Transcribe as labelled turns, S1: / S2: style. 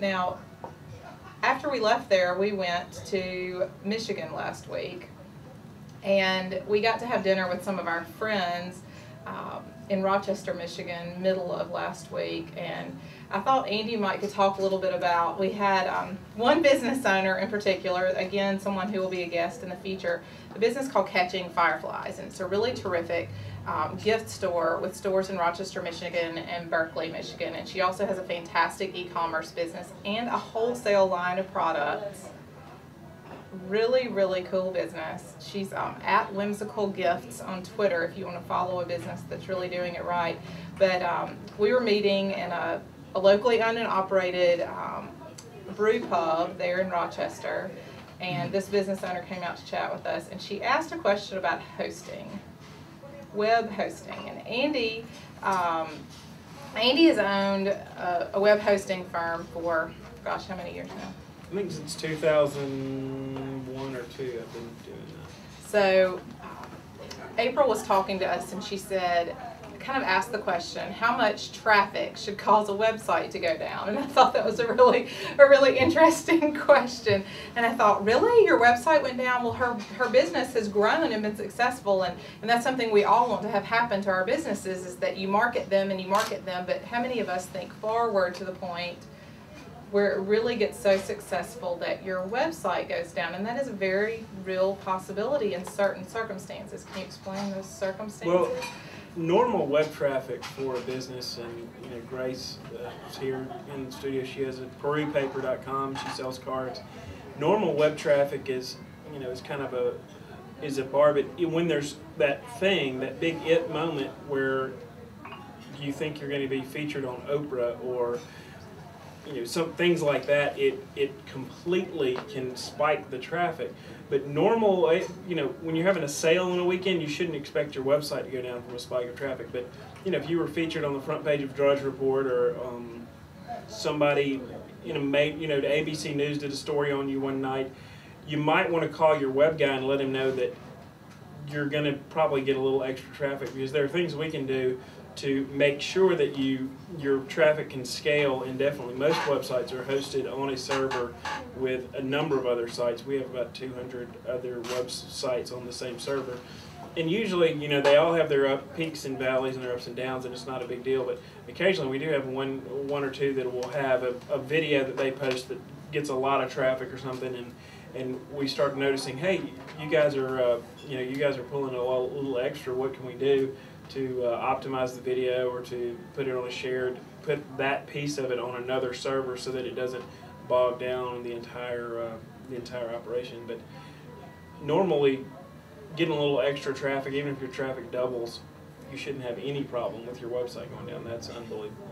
S1: Now, after we left there, we went to Michigan last week, and we got to have dinner with some of our friends in Rochester, Michigan, middle of last week. And I thought Andy might could talk a little bit about, we had one business owner in particular, again, someone who will be a guest in the future, a business called Catching Fireflies, and it's a really terrific gift store with stores in Rochester, Michigan and Berkeley, Michigan. And she also has a fantastic e-commerce business and a wholesale line of products. Really, really cool business. She's at Whimsical Gifts on Twitter if you want to follow a business that's really doing it right. But we were meeting in a locally owned and operated brew pub there in Rochester, and this business owner came out to chat with us, and she asked a question about hosting, web hosting. And Andy has owned a web hosting firm for, gosh, how many years now?
S2: I think since 2001 or 2 I've been doing that.
S1: So April was talking to us, and she said, kind of asked the question, how much traffic should cause a website to go down? And I thought that was a really interesting question. And I thought, really? Your website went down? Well, her business has grown and been successful, and that's something we all want to have happen to our businesses, is that you market them and you market them, but how many of us think forward to the point where it really gets so successful that your website goes down? And that is a very real possibility in certain circumstances. Can you explain those circumstances?
S2: Well, normal web traffic for a business, and Grace is here in the studio. She has a perupaper.com. She sells cards. Normal web traffic is, is kind of a bar, but when there's that thing, that big it moment where you think you're going to be featured on Oprah or some things like that, it completely can spike the traffic. But normal, when you're having a sale on a weekend, you shouldn't expect your website to go down from a spike of traffic. But if you were featured on the front page of Drudge Report, or somebody, the ABC News did a story on you one night, you might want to call your web guy and let him know that you're going to probably get a little extra traffic, because there are things we can do to make sure that your traffic can scale indefinitely. Most websites are hosted on a server with a number of other sites. We have about 200 other websites on the same server. And usually, they all have their peaks and valleys and their ups and downs, and it's not a big deal. But occasionally we do have one or two that will have a video that they post that gets a lot of traffic or something, and we start noticing, hey, you guys are pulling a little extra. What can we do to optimize the video, or to put it on put that piece of it on another server so that it doesn't bog down the entire operation? But normally, getting a little extra traffic, even if your traffic doubles, you shouldn't have any problem with your website going down. That's unbelievable.